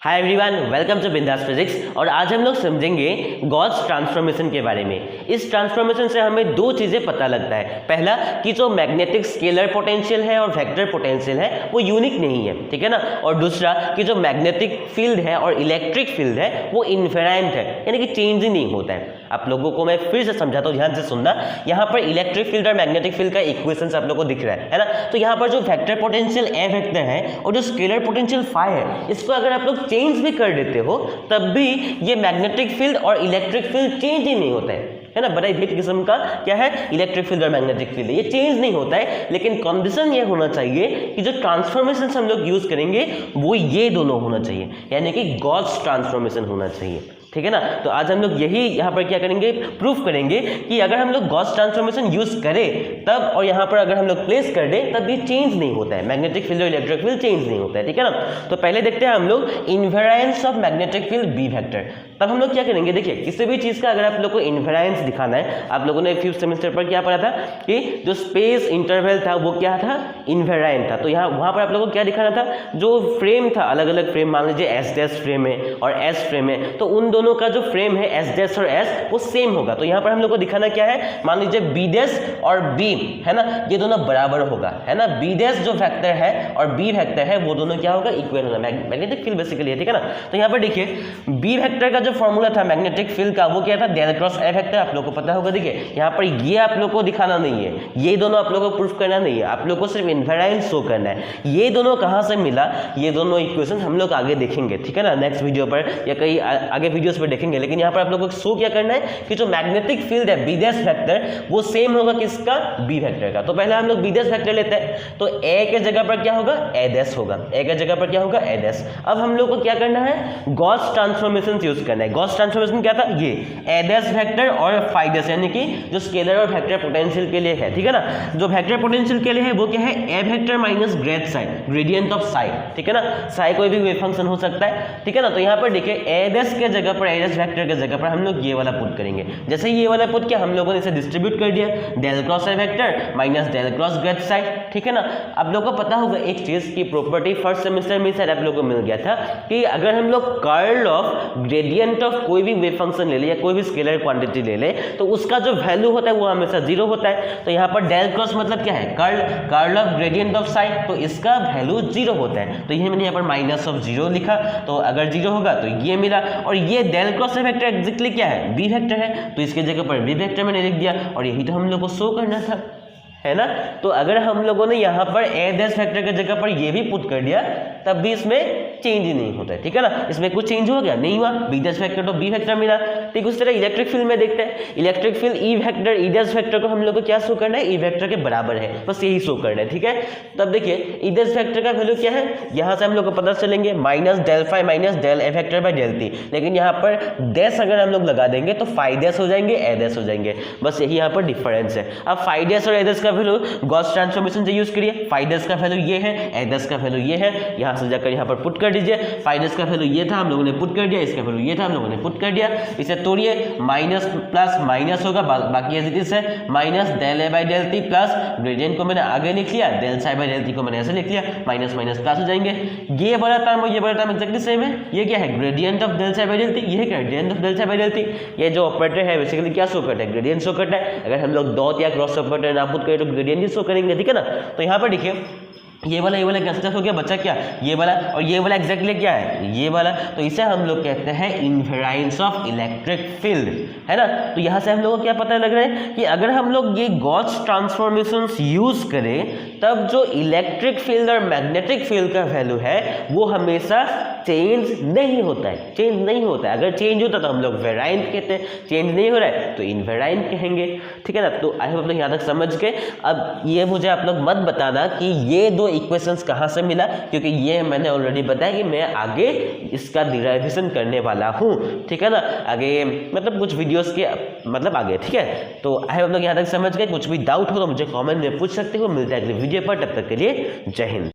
Hi everyone, welcome to बिंदास physics. और आज हम लोग समझेंगे गॉस ट्रांसफॉर्मेशन के बारे में। इस ट्रांसफॉर्मेशन से हमें दो चीज़ें पता लगता है। पहला कि जो मैग्नेटिक स्केलर पोटेंशियल है और वेक्टर पोटेंशियल है वो यूनिक नहीं है, ठीक है ना। और दूसरा कि जो मैग्नेटिक फील्ड है और इलेक्ट्रिक फील्ड है वो इनफेरेंट है, यानी कि चेंज ही नहीं होता है। आप लोगों को मैं फिर से समझाता हूँ, ध्यान से सुनना। यहाँ पर इलेक्ट्रिक फील्ड और मैग्नेटिक फील्ड का इक्वेशन आप लोग को दिख रहा है ना। तो यहाँ पर जो वेक्टर पोटेंशियल ए वेक्टर है और जो स्केलर पोटेंशियल फाई है, इसको अगर आप लोग चेंज भी कर देते हो तब भी ये मैग्नेटिक फील्ड और इलेक्ट्रिक फील्ड चेंज ही नहीं होता है ना। बड़ा हिट किस्म का क्या है, इलेक्ट्रिक फील्ड और मैग्नेटिक फील्ड, ये चेंज नहीं होता है। लेकिन कंडीशन ये होना चाहिए कि जो ट्रांसफॉर्मेशन हम लोग यूज करेंगे वो ये दोनों होना चाहिए, यानी कि गॉस ट्रांसफॉर्मेशन होना चाहिए, ठीक है ना। तो आज हम लोग यही यहाँ पर क्या करेंगे, प्रूफ करेंगे कि अगर हम लोग गॉस ट्रांसफॉर्मेशन यूज करें तब, और यहाँ पर अगर हम लोग प्लेस कर दें तब ये चेंज नहीं होता है, मैग्नेटिक फील्ड और इलेक्ट्रिक फील्ड चेंज नहीं होता है, ठीक है ना। तो पहले देखते हैं हम लोग invariance of magnetic field B vector. तब हम लोग क्या करेंगे, देखिए किसी भी चीज का अगर आप लोग को इनवेरिएंस दिखाना है, आप लोगों ने फिफ्थ सेमेस्टर पर क्या पढ़ा था कि जो स्पेस इंटरवल था वो क्या था, इनवेरिएंट था। तो यहाँ वहां पर आप लोगों को क्या दिखाना था, जो फ्रेम था, अलग अलग फ्रेम, मान लीजिए एस डैश फ्रेम है और एस फ्रेम है, तो उन दोनों का जो फ्रेम है एस डैश और एस वो सेम होगा। तो यहाँ पर हम लोग को दिखाना क्या है, मान लीजिए बी डैश और बी है ना, ये दोनों बराबर होगा, है ना। बी डैश जो वेक्टर है और बी वेक्टर है वो दोनों क्या होगा, इक्वल होगा। मैग्नेटिक फील्ड बेसिकली है, ठीक है ना। तो यहाँ पर देखिए बी वेक्टर का जो फॉर्मूला था मैग्नेटिक फील्ड का वो क्या था, डेल क्रॉस ए वेक्टर, आप लोग को पता होगा। देखिए यहाँ पर ये आप लोग को दिखाना नहीं है, ये दोनों आप लोग को प्रूफ करना नहीं है, आप लोग को सिर्फ इनवेरिएंस शो करना है। ये दोनों कहाँ से मिला, ये दोनों इक्वेशन हम लोग आगे देखेंगे, ठीक है ना, नेक्स्ट वीडियो पर या कई आगे वीडियोस पर देखेंगे। लेकिन यहाँ पर आप लोगों को शो क्या करना है कि जो मैग्नेटिक फील्ड है बी डैश वेक्टर वो सेम होगा किसका, बी वेक्टर का। तो पहले हम लोग बी डैश वेक्टर लेते हैं, तो ए के जगह पर क्या होगा, ए डैश होगा, ए के जगह पर क्या होगा, ए डैश। अब हम लोग को क्या करना है, गॉस ट्रांसफॉर्मेशन यूज करना है। गॉस ट्रांसफॉर्मेशन क्या था, ये ए डैश वेक्टर और फाई डैश, यानी कि जो स्केलर और वेक्टर पोटेंशियल के लिए है, ठीक है ना। जो वेक्टर पोटेंशियल के लिए है वो क्या है, A vector minus grad psi, gradient of psi, ठीक है ना। साई कोई भी वेव फंक्शन हो सकता है, ठीक है ना। तो यहाँ पर देखिए ए डैश के जगह पर, ए डैश वेक्टर के जगह पर हम लोग ये वाला पुट करेंगे। जैसे ये वाला पुट किया, हम लोगों ने इसे डिस्ट्रीब्यूट कर दिया, del cross A vector minus del cross grad psi, ठीक है ना। आप लोगों को पता होगा एक चीज की प्रॉपर्टी फर्स्ट सेमेस्टर में शायद आप लोगों को मिल गया था कि अगर हम लोग कर्ल ऑफ ग्रेडियंट ऑफ कोई भी वेव फंक्शन ले ले या कोई भी स्केलर क्वांटिटी ले ले तो उसका जो वैल्यू होता है वो हमेशा जीरो होता है। तो यहाँ पर डेल क्रॉस मतलब क्या है, curl of gradient of Sai, तो इसका वैल्यू जीरो होता है। तो ये मैंने यहाँ पर माइनस ऑफ जीरो लिखा, तो अगर जीरो होगा तो ये मिला। और ये डेल क्रॉस वेक्टर एग्जैक्टली क्या है, बी वेक्टर है, तो इसके जगह पर बी वेक्टर मैंने लिख दिया। और यही तो हम लोग को शो करना था, है ना। तो अगर हम लोगों ने यहाँ पर ए डैश वेक्टर की जगह पर ये भी पुट कर दिया तब भी इसमें चेंज ही नहीं होता है, ठीक है ना। इसमें कुछ चेंज हो गया, नहीं हुआ, बी डैश वेक्टर तो बी वेक्टर मिला। ठीक उस तरह इलेक्ट्रिक फील्ड में देखते हैं, electric field E vector E dash vector को हम लोग को क्या शो करना है, ई वेक्टर के बराबर है, बस यही शो करना है, ठीक है। तब देखिए ई डैश वेक्टर का वैल्यू क्या है, यहाँ से हम लोग को पता चलेंगे minus del phi minus del A vector by del t. लेकिन यहाँ पर डैश अगर हम लोग लगा देंगे तो फाई डैश हो जाएंगे, ए डैश हो जाएंगे, बस यही यहाँ पर डिफरेंस है। अब फाई डैश और ए डैश का वैल्यू गॉस ट्रांसफॉर्मेशन से यूज करिए, फाई डैश का वैल्यू ये है, ए डैश का वैल्यू ये है, यहाँ से जाकर यहाँ पर पुट कर दीजिए। फाई डैश का वैल्यू ये था, हम लोगों ने पुट कर दिया, इसका वैल्यू ये था, हम लोगों ने पुट कर दिया। इसे तोड़िए, माइनस प्लस माइनस होगा, बाकी एज इट इज है, minus del A by del t plus gradient को मैंने आगे लिख लिया, del psi by del t को मैंने ऐसे लिख लिया, माइनस माइनस प्लस हो जाएंगे। ये बड़ा टर्म और ये बड़ा टर्म एक्जेक्टली सेम है। ये क्या है, gradient of del psi by del t, ये क्या है, gradient of del psi by del t. ये जो ऑपरेटर है बेसिकली क्या शो करता है, ग्रेडियंट शो करता है। अगर हम लोग डॉट या क्रॉस ऑपरेटर ना पुट करें तो ग्रेडियंट ही शो करेंगे, ठीक है ना। तो यहाँ पर देखिए ये वाला कैंसिल हो गया, बचा क्या, ये वाला, और ये वाला एग्जैक्टली क्या है, ये वाला। तो इसे हम लोग कहते हैं इनवेरिएंस ऑफ इलेक्ट्रिक फील्ड, है ना। तो यहाँ से हम लोगों को क्या पता लग रहा है कि अगर हम लोग ये गॉस ट्रांसफॉर्मेशंस यूज करें तब जो इलेक्ट्रिक फील्ड और मैग्नेटिक फील्ड का वैल्यू है वो हमेशा चेंज नहीं होता है, चेंज नहीं होता है। अगर चेंज होता तो हम लोग वेरिएंट कहते हैं, चेंज नहीं हो रहा है तो इनवेरिएंट कहेंगे, ठीक है ना। तो आई होप आप लोग यहाँ तक समझ गए। अब ये मुझे आप लोग मत बताना कि ये दो इक्वेशंस कहाँ से मिला, क्योंकि ये मैंने ऑलरेडी बताया कि मैं आगे इसका डिराइवेशन करने वाला हूँ, ठीक है ना। आगे मतलब कुछ वीडियोस के मतलब आगे, ठीक है। तो आई होप आप लोग यहाँ तक समझ गए। कुछ भी डाउट हो तो मुझे कमेंट में पूछ सकते हो। मिलते हैं अगले वीडियो पर, तब तक के लिए जय हिंद।